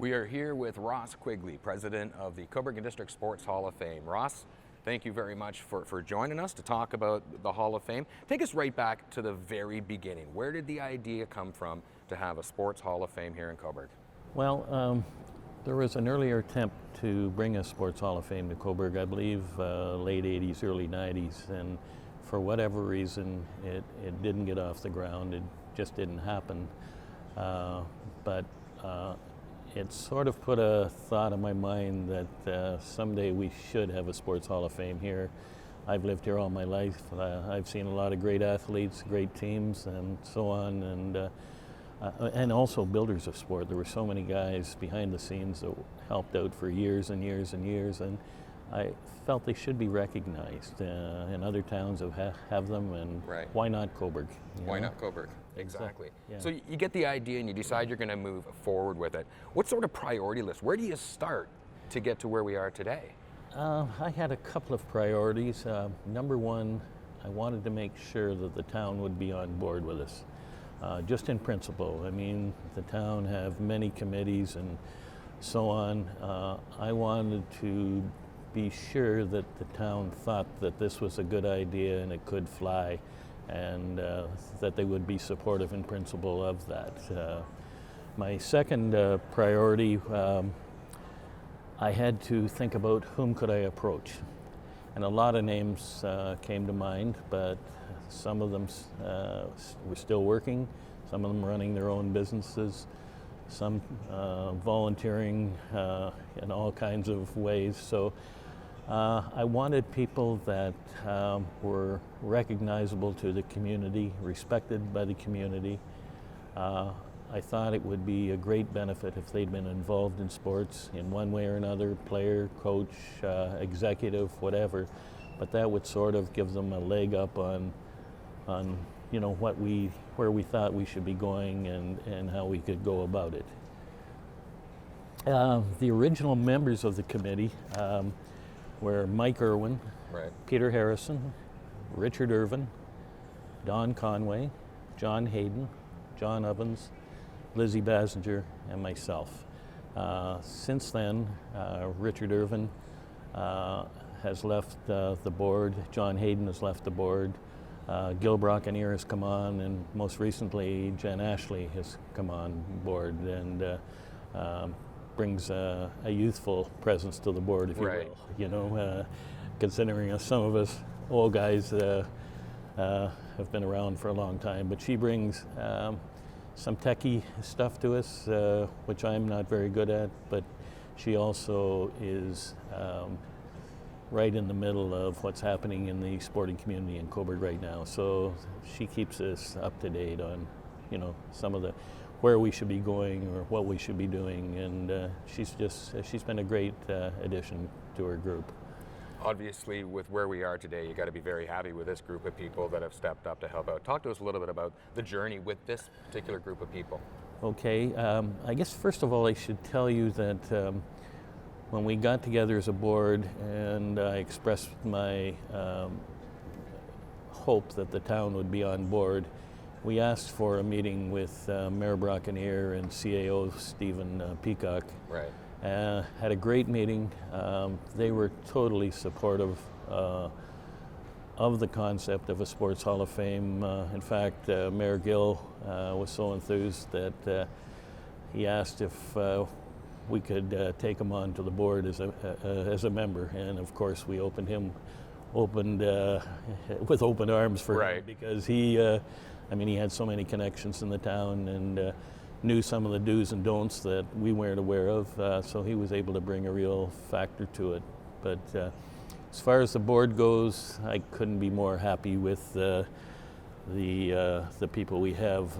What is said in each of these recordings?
We are here with Ross Quigley, president of the Cobourg and District Sports Hall of Fame. Ross, thank you very much for joining us to talk about the Hall of Fame. Take us right back to the very beginning. Where did the idea come from to have a Sports Hall of Fame here in Cobourg? Well, there was an earlier attempt to bring a Sports Hall of Fame to Cobourg, I believe late 80s, early 90s, and for whatever reason it didn't get off the ground. It just didn't happen. But it sort of put a thought in my mind that someday we should have a Sports Hall of Fame here. I've lived here all my life. I've seen a lot of great athletes, great teams, and so on, and also builders of sport. There were so many guys behind the scenes that helped out for years and years and years, and I felt they should be recognized. And other towns have them, and right. Why not Cobourg? Why not Cobourg? Exactly. Yeah. So you get the idea and you decide you're going to move forward with it. What sort of priority list? Where do you start to get to where we are today? I had a couple of priorities. Number one, I wanted to make sure that the town would be on board with us, just in principle. I mean, the town have many committees and so on. I wanted to be sure that the town thought that this was a good idea and it could fly, and that they would be supportive in principle of that. My second priority, I had to think about whom could I approach. And a lot of names came to mind, but some of them were still working, some of them running their own businesses, some volunteering in all kinds of ways. So I wanted people that were recognizable to the community, respected by the community. I thought it would be a great benefit if they'd been involved in sports in one way or another, player, coach, executive, whatever, but that would sort of give them a leg up on you know, where we thought we should be going and how we could go about it. The original members of the committee were Mike Irwin, right. Peter Harrison, Richard Irvin, Don Conway, John Hayden, John Ovens, Lizzie Basinger, and myself. Since then, Richard Irvin has left the board, John Hayden has left the board, Gil Brockanier has come on, and most recently Jen Ashley has come on board and brings a youthful presence to the board, if you right. will. You know, considering some of us old guys have been around for a long time, but she brings some techie stuff to us, which I'm not very good at, but she also is right in the middle of what's happening in the sporting community in Cobourg right now. So she keeps us up to date on, you know, some of the where we should be going or what we should be doing, and she's been a great addition to our group. Obviously, with where we are today, you got to be very happy with this group of people that have stepped up to help out. Talk to us a little bit about the journey with this particular group of people. Okay, I guess first of all I should tell you that when we got together as a board and I expressed my hope that the town would be on board, we asked for a meeting with Mayor Brockanier and CAO Stephen Peacock. Right. Had a great meeting. They were totally supportive of the concept of a Sports Hall of Fame. In fact, Mayor Gill was so enthused that he asked if we could take him on to the board as a member, and of course we opened with open arms for right. him, because he had so many connections in the town and knew some of the do's and don'ts that we weren't aware of, so he was able to bring a real factor to it. But as far as the board goes, I couldn't be more happy with the people we have.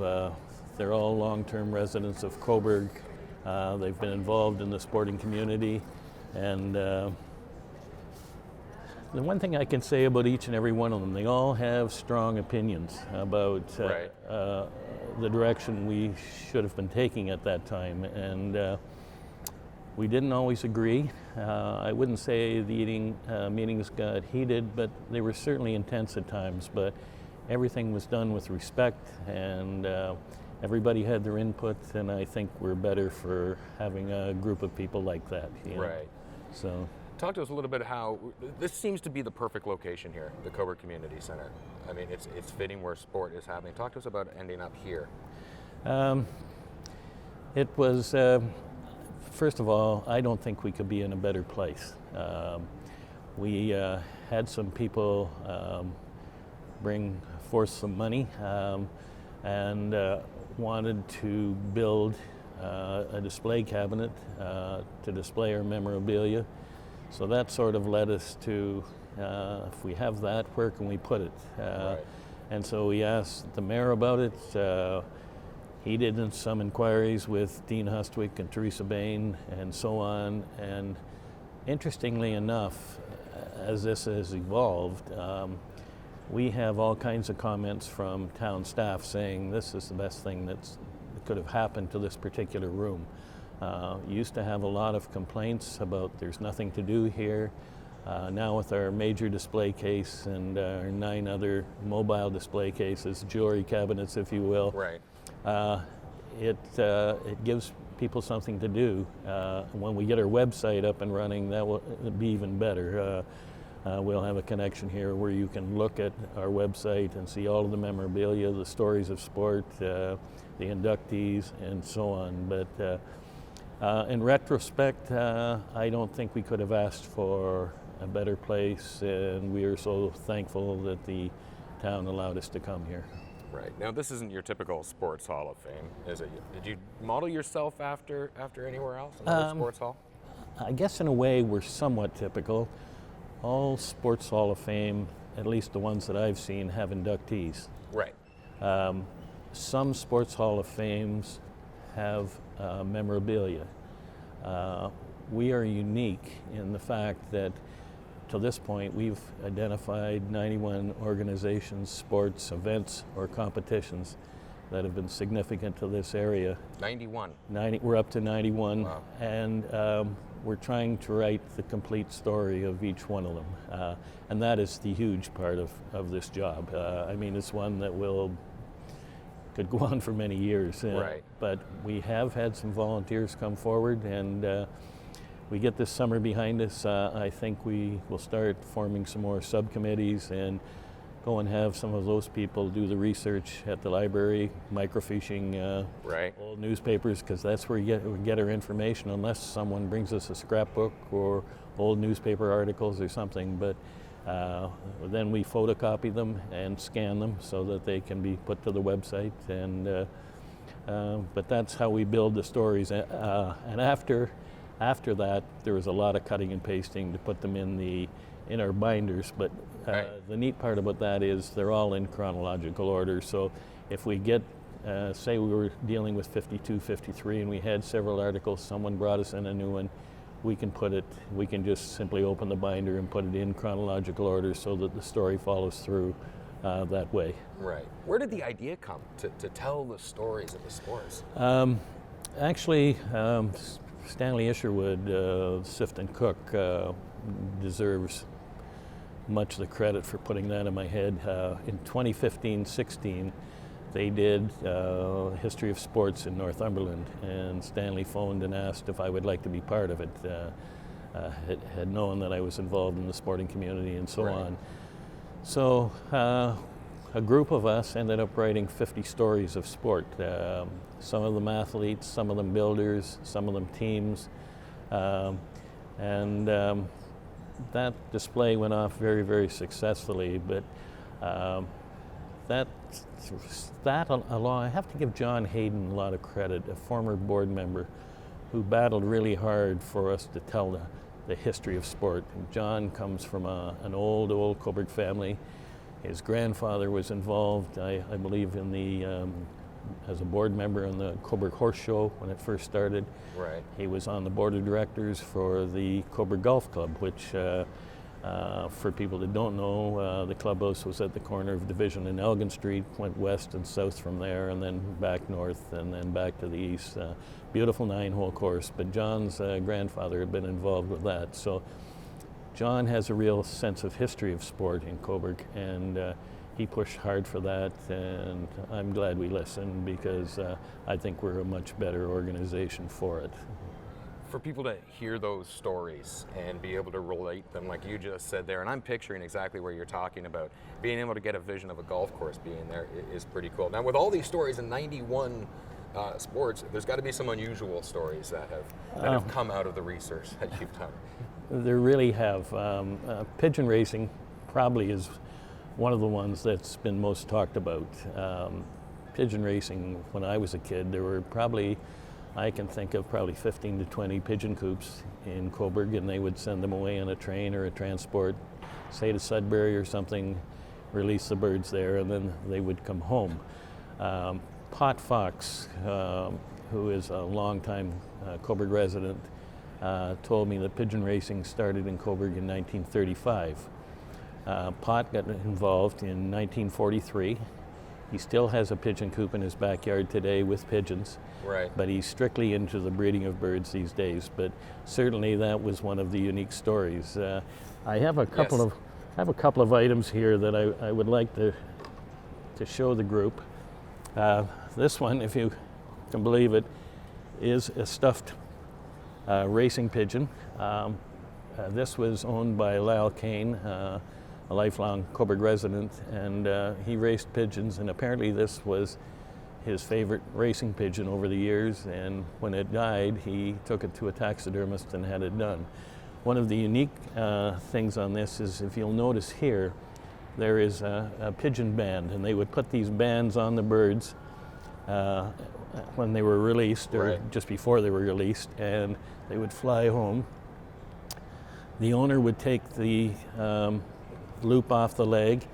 They're all long-term residents of Cobourg. They've been involved in the sporting community, and the one thing I can say about each and every one of them, they all have strong opinions about right. The direction we should have been taking at that time, and we didn't always agree. I wouldn't say the meetings got heated, but they were certainly intense at times, but everything was done with respect, and everybody had their input, and I think we're better for having a group of people like that. You know? Right. So, talk to us a little bit how this seems to be the perfect location here, the Cobourg Community Center. I mean, it's fitting where sport is happening. Talk to us about ending up here. it was, first of all, I don't think we could be in a better place. We had some people bring forth some money and wanted to build a display cabinet to display our memorabilia. So that sort of led us to, if we have that, where can we put it? Right. And so we asked the mayor about it. He did some inquiries with Dean Hustwick and Teresa Bain and so on. And interestingly enough, as this has evolved, we have all kinds of comments from town staff saying this is the best thing that could have happened to this particular room. Used to have a lot of complaints about there's nothing to do here. Now with our major display case and our 9 other mobile display cases, jewelry cabinets if you will, Right. it gives people something to do. When we get our website up and running, that will be even better. We'll have a connection here where you can look at our website and see all of the memorabilia, the stories of sport, the inductees, and so on. But in retrospect, I don't think we could have asked for a better place, and we are so thankful that the town allowed us to come here. Right. Now, this isn't your typical sports hall of fame, is it? Did you model yourself after anywhere else, another sports hall? I guess in a way we're somewhat typical. All sports hall of fame, at least the ones that I've seen, have inductees. Right. Some sports hall of fames have memorabilia. We are unique in the fact that to this point we've identified 91 organizations, sports, events, or competitions that have been significant to this area. 91. We're up to 91. Wow. And we're trying to write the complete story of each one of them. And that is the huge part of this job. I mean, it's one that could go on for many years. Right. But we have had some volunteers come forward, and we get this summer behind us. I think we will start forming some more subcommittees and go and have some of those people do the research at the library, microfiching Right. old newspapers, because that's where we get our information, unless someone brings us a scrapbook or old newspaper articles or something. But then we photocopy them and scan them so that they can be put to the website. And but that's how we build the stories. And after that, there was a lot of cutting and pasting to put them in our binders. But Right. the neat part about that is they're all in chronological order. So if we get, say we were dealing with 52, 53, and we had several articles, someone brought us in a new one, we can just simply open the binder and put it in chronological order so that the story follows through that way. Right. Where did the idea come to tell the stories of the sports? Actually, Stanley Isherwood, Sift and Cook, deserves much of the credit for putting that in my head. In 2015-16, they did History of Sports in Northumberland, and Stanley phoned and asked if I would like to be part of it. Had known that I was involved in the sporting community and so Right. on. So a group of us ended up writing 50 stories of sport. Some of them athletes, some of them builders, some of them teams. And that display went off very, very successfully. But that along, I have to give John Hayden a lot of credit, a former board member who battled really hard for us to tell the history of sport. John comes from an old Cobourg family. His grandfather was involved, I believe, as a board member in the Cobourg Horse Show when it first started. Right. He was on the board of directors for the Cobourg Golf Club, which, for people that don't know, the clubhouse was at the corner of Division and Elgin Street, went west and south from there, and then back north, and then back to the east. Beautiful 9-hole course, but John's grandfather had been involved with that. So John has a real sense of history of sport in Cobourg, and he pushed hard for that, and I'm glad we listened because I think we're a much better organization for it. For people to hear those stories and be able to relate them like you just said there, and I'm picturing exactly where you're talking about, being able to get a vision of a golf course being there is pretty cool. Now with all these stories in 91 sports, there's got to be some unusual stories that have come out of the research that you've done. There really have. Pigeon Racing probably is one of the ones that's been most talked about. Pigeon Racing, when I was a kid, there were probably, I can think of probably 15 to 20 pigeon coops in Cobourg, and they would send them away on a train or a transport, say to Sudbury or something, release the birds there, and then they would come home. Pot Fox, who is a longtime Cobourg resident, told me that pigeon racing started in Cobourg in 1935. Pot got involved in 1943. He still has a pigeon coop in his backyard today with pigeons, right. But he's strictly into the breeding of birds these days. But certainly that was one of the unique stories. I have a couple of items here that I would like to show the group. This one, if you can believe it, is a stuffed racing pigeon. This was owned by Lyle Kane, a lifelong Cobourg resident, and he raced pigeons, and apparently this was his favorite racing pigeon over the years, and when it died, he took it to a taxidermist and had it done. One of the unique things on this is, if you'll notice here, there is a pigeon band, and they would put these bands on the birds when they were released, or right. just before they were released, and they would fly home. The owner would take the loop off the leg,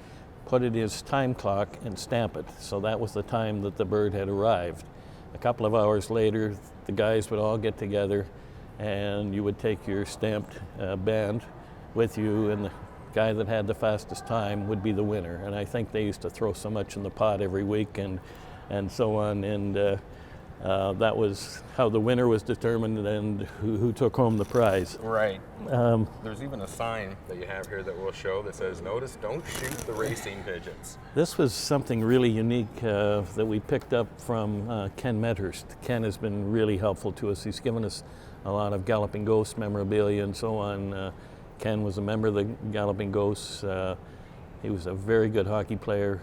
put it in his time clock, and stamp it. So that was the time that the bird had arrived. A couple of hours later, the guys would all get together, and you would take your stamped band with you, and the guy that had the fastest time would be the winner. And I think they used to throw so much in the pot every week and so on, and that was how the winner was determined and who took home the prize. Right. There's even a sign that you have here that we'll show that says, "Notice, don't shoot the racing pigeons." This was something really unique that we picked up from Ken Medhurst. Ken has been really helpful to us. He's given us a lot of Galloping Ghost memorabilia and so on. Ken was a member of the Galloping Ghosts. He was a very good hockey player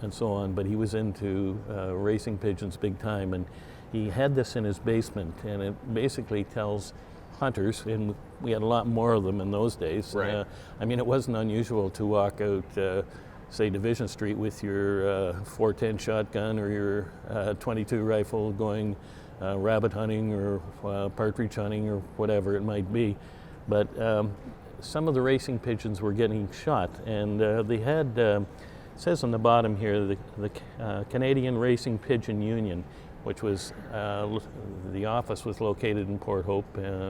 and so on, but he was into racing pigeons big time, and he had this in his basement, and it basically tells hunters, and we had a lot more of them in those days. Right. I mean, it wasn't unusual to walk out, say, Division Street with your 410 shotgun or your 22 rifle going rabbit hunting or partridge hunting or whatever it might be. But some of the racing pigeons were getting shot, and they had, it says on the bottom here, the Canadian Racing Pigeon Union, which was, the office was located in Port Hope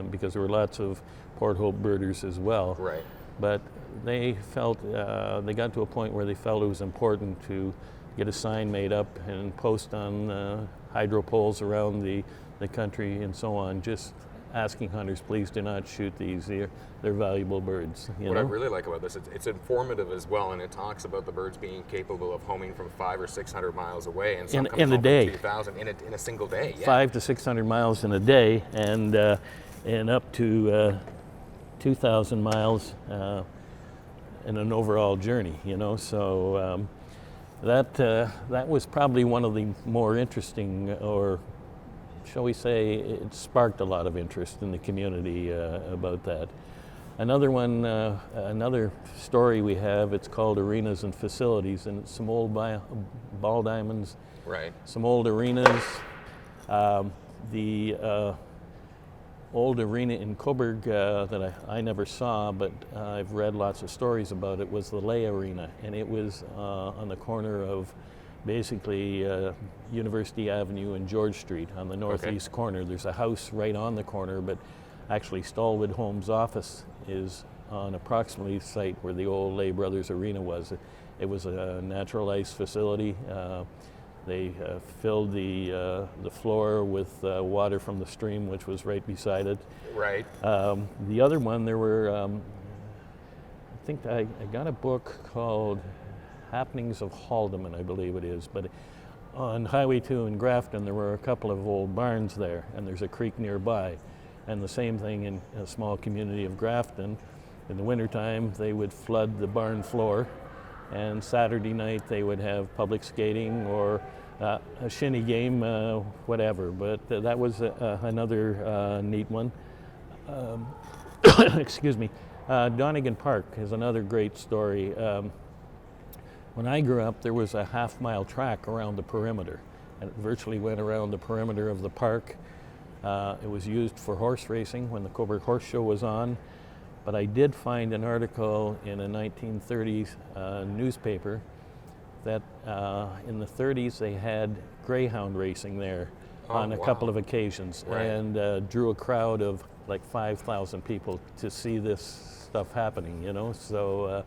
because there were lots of Port Hope birders as well. Right. But they felt, they got to a point where they felt it was important to get a sign made up and post on hydro poles around the country and so on, just asking hunters, please do not shoot these. They're valuable birds. What I really like about this, it's informative as well, and it talks about the birds being capable of homing from 500 or 600 miles away, and some come in a home day. from 2,000 in a single day. Yeah. 500 to 600 miles in a day, and up to 2,000 miles in an overall journey. So that was probably one of the more interesting, or shall we say, it sparked a lot of interest in the community about that. Another one, another story we have, it's called Arenas and Facilities, and it's some old ball diamonds, right. Some old arenas. The old arena in Cobourg that I never saw, but I've read lots of stories about it, was the Lay Arena, and it was on the corner of basically University Avenue and George Street on the northeast corner. There's a house right on the corner, but actually Stallwood Homes' office is on approximately the site where the old Lay Brothers Arena was. It was a natural ice facility. They filled the floor with water from the stream, which was right beside it. Right. The other one, there were, I think I got a book called Happenings of Haldeman, I believe it is. But on Highway 2 in Grafton, there were a couple of old barns there, and there's a creek nearby. And the same thing in a small community of Grafton. In the wintertime, they would flood the barn floor, and Saturday night they would have public skating or a shinny game, whatever. But that was another neat one. Excuse me. Donegan Park is another great story. When I grew up, there was a half-mile track around the perimeter, and it virtually went around the perimeter of the park. It was used for horse racing when the Cobourg Horse Show was on, but I did find an article in a 1930s newspaper that in the 30s they had greyhound racing there on a couple of occasions, and drew a crowd of like 5,000 people to see this stuff happening, you know. So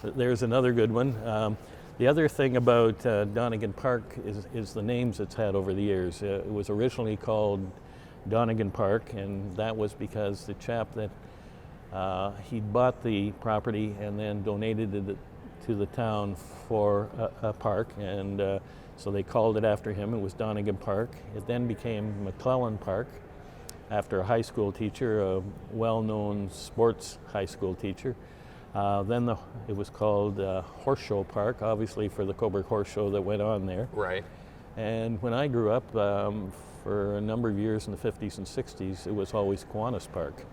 there's another good one. The other thing about Donegan Park is the names it's had over the years. It was originally called Donegan Park, and that was because the chap that he'd bought the property and then donated it to the town for a park, and so they called it after him. It was Donegan Park. It then became McClellan Park after a high school teacher, a well-known sports high school teacher. Then it was called Horse Show Park, obviously for the Cobourg Horse Show that went on there. Right. And when I grew up, for a number of years in the 50s and 60s, it was always Kiwanis Park.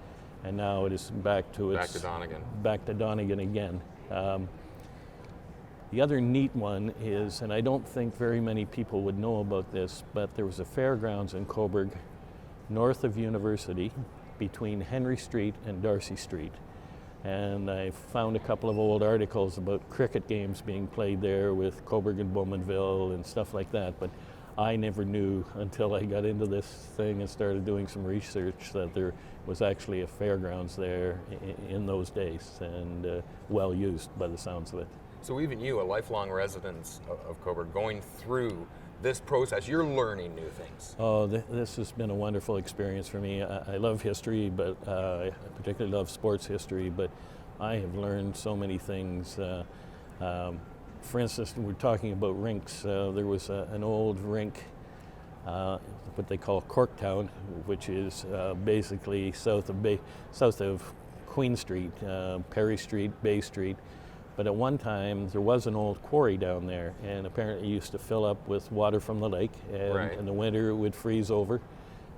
And now it is back to Donegan. Back to Donegan again. The other neat one is, and I don't think very many people would know about this, but there was a fairgrounds in Cobourg, north of University, between Henry Street and Darcy Street. And I found a couple of old articles about cricket games being played there with Cobourg and Bowmanville and stuff like that, but I never knew until I got into this thing and started doing some research that there was actually a fairgrounds there in those days, and well used by the sounds of it. So even you, a lifelong resident of Cobourg, going through this process, you're learning new things. Oh, this has been a wonderful experience for me. I love history, but I particularly love sports history, but I have learned so many things. For instance, we're talking about rinks. There was an old rink, what they call Corktown, which is basically south of Queen Street, Perry Street, Bay Street. But at one time, there was an old quarry down there, and apparently it used to fill up with water from the lake, and in the winter it would freeze over,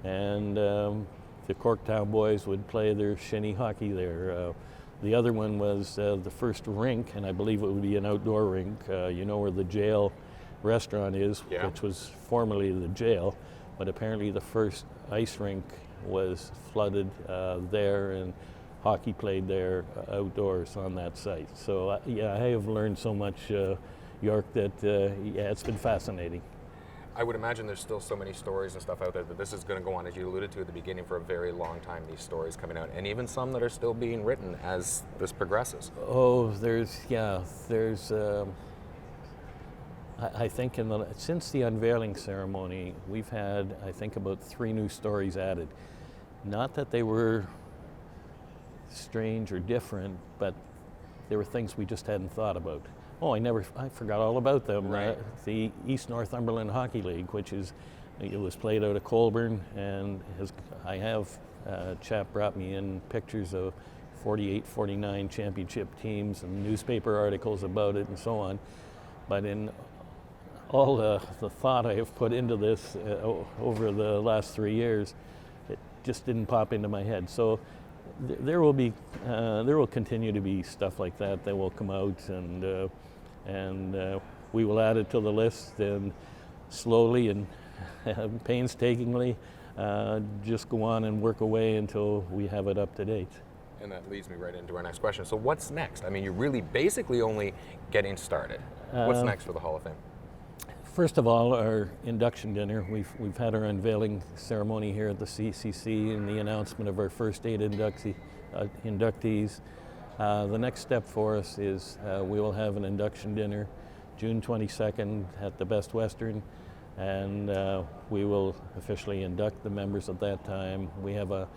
and the Corktown boys would play their shinny hockey there. The other one was the first rink, and I believe it would be an outdoor rink, you know where the jail restaurant is, which was formerly the jail, but apparently the first ice rink was flooded there, and hockey played there outdoors on that site. So yeah, I have learned so much, York, that yeah, it's been fascinating. I would imagine there's still so many stories and stuff out there that this is going to go on, as you alluded to at the beginning, for a very long time, these stories coming out, and even some that are still being written as this progresses. Oh, there's I think since the unveiling ceremony, we've had, I think, about 3 new stories added. Not that they were strange or different, but there were things we just hadn't thought about. Oh, I forgot all about them. Right. The East Northumberland Hockey League, it was played out of Colburn, and I have a chap brought me in pictures of 48, 49 championship teams and newspaper articles about it and so on. But in all the thought I have put into this over the last 3 years, it just didn't pop into my head. So there will continue to be stuff like that will come out, and we will add it to the list, and slowly and painstakingly just go on and work away until we have it up to date. And that leads me right into our next question. So what's next? I mean, you're really basically only getting started. What's next for the Hall of Fame? First of all, our induction dinner. We've had our unveiling ceremony here at the CCC and the announcement of our first 8 inductees. The next step for us is we will have an induction dinner June 22nd at the Best Western, and we will officially induct the members at that time. We have a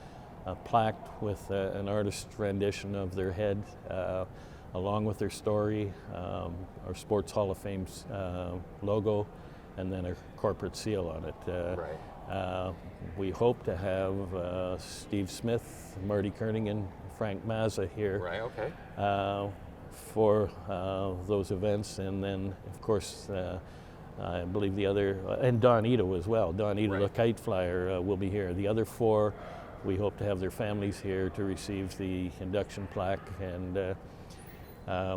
plaque with an artist's rendition of their head along with their story, our Sports Hall of Fame's logo, and then a corporate seal on it. Right. We hope to have Steve Smith, Marty Kernigan, Frank Mazza here. Right, okay. For those events, and then of course I believe the other, and Don Ito as well. Don Ito, Right. the kite flyer, will be here. The other four, we hope to have their families here to receive the induction plaque, and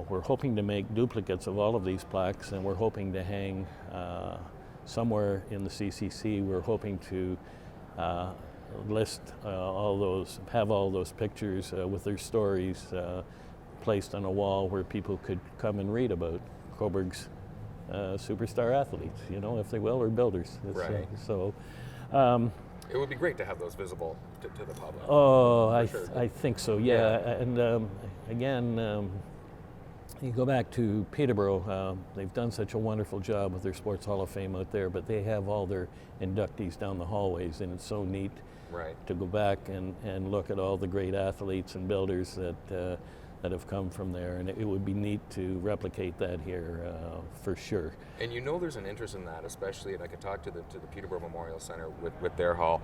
we're hoping to make duplicates of all of these plaques, and we're hoping to hang somewhere in the CCC. We're hoping to list have all those pictures with their stories placed on a wall where people could come and read about Cobourg's superstar athletes, if they will, or builders. Right. So It would be great to have those visible to the public. Oh, sure. I think so, yeah. And again, you go back to Peterborough, they've done such a wonderful job with their Sports Hall of Fame out there, but they have all their inductees down the hallways, and it's so neat Right. to go back and look at all the great athletes and builders that have come from there, and it would be neat to replicate that here for sure. And there's an interest in that, especially, and I could talk to the Peterborough Memorial Center with their hall,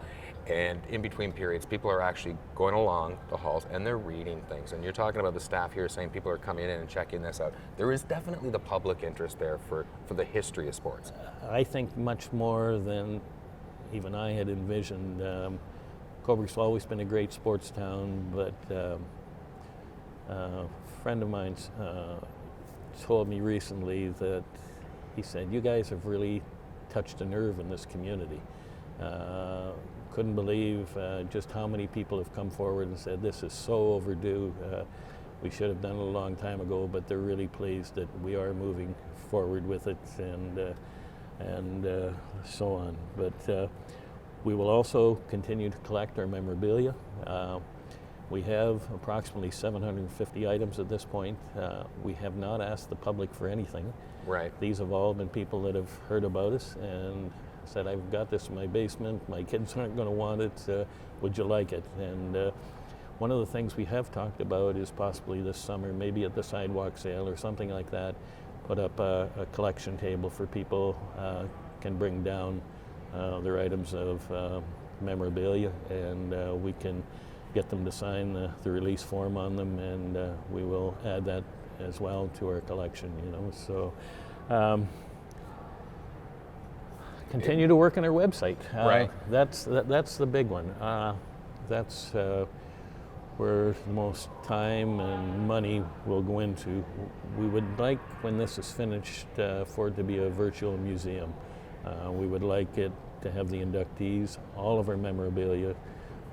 and in between periods, people are actually going along the halls and they're reading things. And you're talking about the staff here saying people are coming in and checking this out. There is definitely the public interest there for the history of sports. I think much more than even I had envisioned. Cobourg's always been a great sports town, but a friend of mine told me recently that he said, "You guys have really touched a nerve in this community." Couldn't believe just how many people have come forward and said, "This is so overdue. We should have done it a long time ago," but they're really pleased that we are moving forward with it, and so on. But we will also continue to collect our memorabilia. We have approximately 750 items at this point. We have not asked the public for anything. Right. These have all been people that have heard about us and said, "I've got this in my basement, my kids aren't going to want it, would you like it?" And one of the things we have talked about is possibly this summer, maybe at the sidewalk sale or something like that, put up a collection table for people can bring down their items of memorabilia, and we can get them to sign the release form on them, and we will add that as well to our collection. So continue to work on our website. Right. That's the big one. That's where the most time and money will go into. We would like, when this is finished, for it to be a virtual museum. We would like it to have the inductees, all of our memorabilia,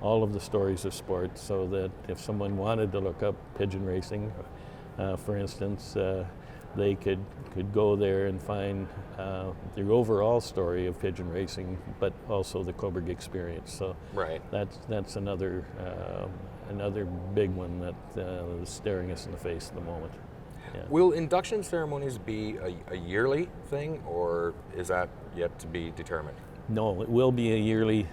all of the stories of sport, so that if someone wanted to look up Pigeon Racing, for instance, they could go there and find the overall story of Pigeon Racing, but also the Cobourg experience. So Right. that's another big one that is staring us in the face at the moment. Yeah. Will induction ceremonies be a yearly thing, or is that yet to be determined? No, it will be a yearly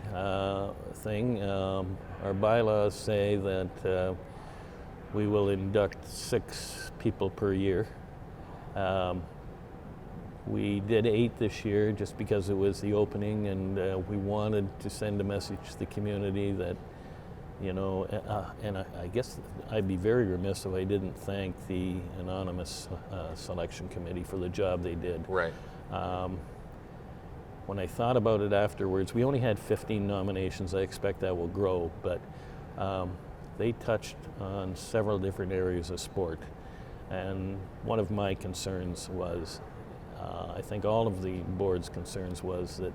thing. Our bylaws say that we will induct 6 people per year. We did 8 this year just because it was the opening, and we wanted to send a message to the community that, and I guess I'd be very remiss if I didn't thank the anonymous selection committee for the job they did. Right. When I thought about it afterwards, we only had 15 nominations. I expect that will grow, but they touched on several different areas of sport. And one of my concerns was, I think all of the board's concerns was that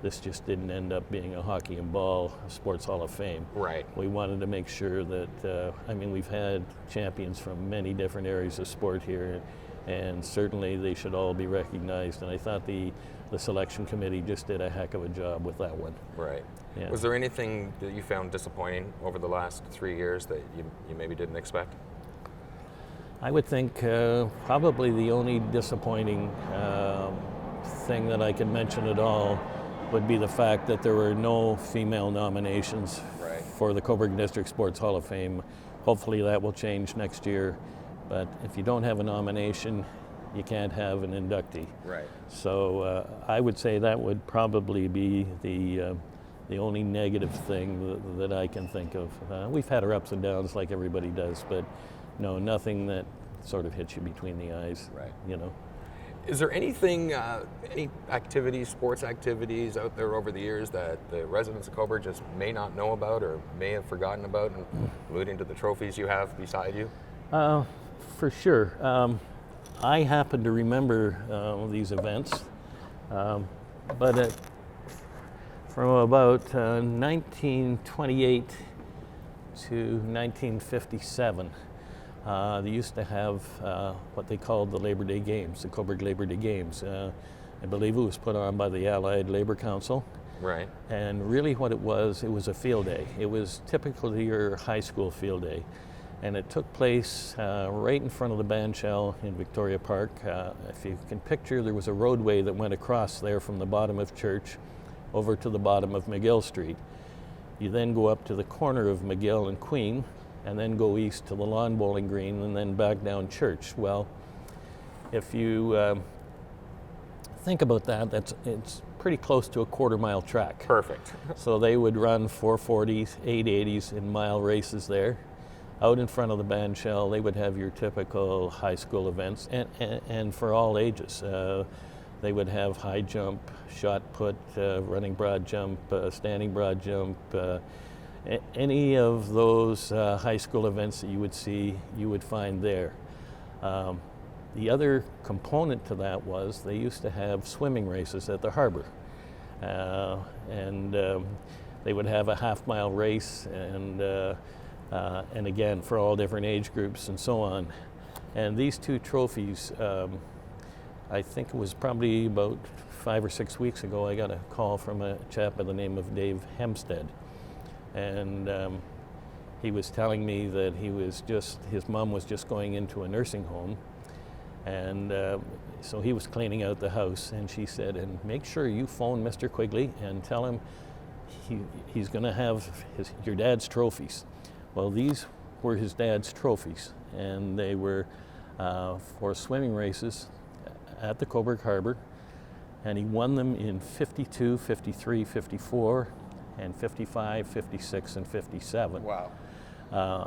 this just didn't end up being a hockey and ball Sports Hall of Fame. Right. We wanted to make sure that, we've had champions from many different areas of sport here, and certainly they should all be recognized. And I thought the selection committee just did a heck of a job with that one. Right. Yeah. Was there anything that you found disappointing over the last 3 years that you maybe didn't expect? I would think probably the only disappointing thing that I can mention at all would be the fact that there were no female nominations Right. for the Cobourg District Sports Hall of Fame. Hopefully that will change next year. but if you don't have a nomination, you can't have an inductee. Right. So I would say that would probably be the only negative thing that I can think of. We've had our ups and downs like everybody does, but no, nothing that sort of hits you between the eyes. Right. You know. Is there anything, any activities, sports activities out there over the years that the residents of Cobourg just may not know about or may have forgotten about, and alluding to the trophies you have beside you? For sure. I happen to remember these events, but from about 1928 to 1957, they used to have what they called the Labor Day Games, the Cobourg Labor Day Games. I believe it was put on by the Allied Labor Council. Right. And really what it was a field day. It was typically your high school field day. And it took place right in front of the bandshell in Victoria Park. If you can picture, there was a roadway that went across there from the bottom of Church over to the bottom of McGill Street. You then go up to the corner of McGill and Queen, and then go east to the lawn bowling green, and then back down Church. Well, if you think about that, it's pretty close to a quarter-mile track. Perfect. So they would run 440s, 880s in mile races there. Out in front of the bandshell, they would have your typical high school events, and for all ages. They would have high jump, shot put, running broad jump, standing broad jump. Any of those high school events that you would see, you would find there. The other component to that was they used to have swimming races at the harbor. And they would have a half-mile race, and again, for all different age groups and so on. And these two trophies, I think it was probably about 5 or 6 weeks ago, I got a call from a chap by the name of Dave Hempstead. And he was telling me that his mom was just going into a nursing home. And so he was cleaning out the house, and she said, and make sure you phone Mr. Quigley and tell him he's going to have your dad's trophies. Well, these were his dad's trophies, and they were for swimming races at the Cobourg Harbor, and he won them in 52, 53, 54, and 55, 56, and 57. Wow.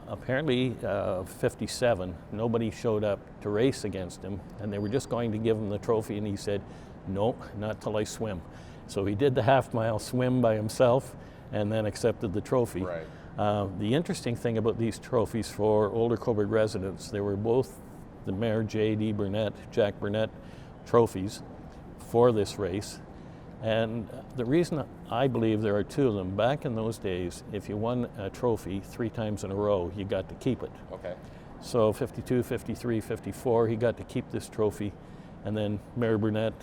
Apparently, 57, nobody showed up to race against him, and they were just going to give him the trophy, and he said, no, not till I swim. So he did the half-mile swim by himself and then accepted the trophy. Right. The interesting thing about these trophies for older Cobourg residents, they were both the Mayor J.D. Burnett, Jack Burnett trophies for this race. And the reason I believe there are two of them, back in those days, if you won a trophy 3 times in a row, you got to keep it. Okay. So 52, 53, 54, he got to keep this trophy. And then Mayor Burnett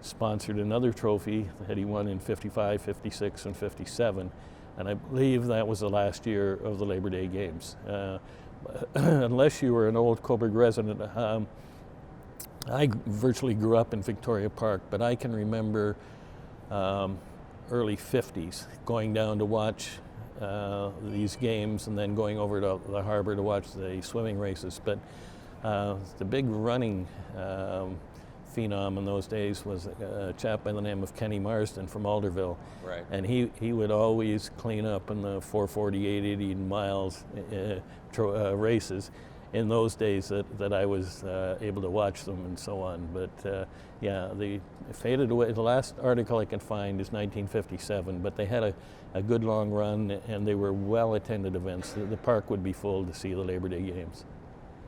sponsored another trophy that he won in 55, 56, and 57. And I believe that was the last year of the Labor Day Games. Unless you were an old Cobourg resident, I virtually grew up in Victoria Park, but I can remember early 50s going down to watch these games and then going over to the harbor to watch the swimming races. But the big running phenom in those days was a chap by the name of Kenny Marsden from Alderville. Right. And he would always clean up in the 440, 880 miles races in those days that I was able to watch them and so on. But yeah, they faded away. The last article I can find is 1957, but they had a good long run, and they were well-attended events. The park would be full to see the Labor Day Games.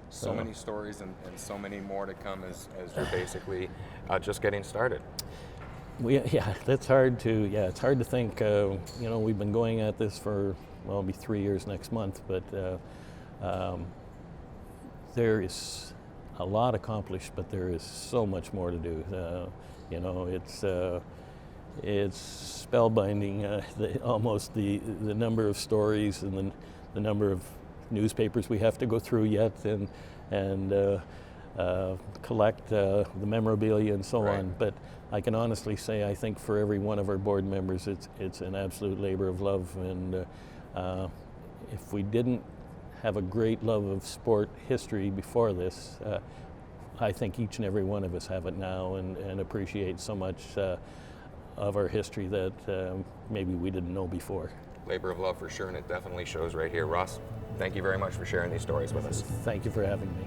So many stories and so many more to come as you're basically just getting started. It's hard to think. We've been going at this for, well, it'll be 3 years next month, but there is a lot accomplished, but there is so much more to do. It's spellbinding, almost the number of stories and the number of newspapers we have to go through yet and collect the memorabilia and so Right. on. But I can honestly say I think for every one of our board members it's an absolute labor of love, and if we didn't have a great love of sport history before this. I think each and every one of us have it now and appreciate so much of our history that maybe we didn't know before. Labor of love for sure, and it definitely shows right here. Ross, thank you very much for sharing these stories with us. Thank you for having me.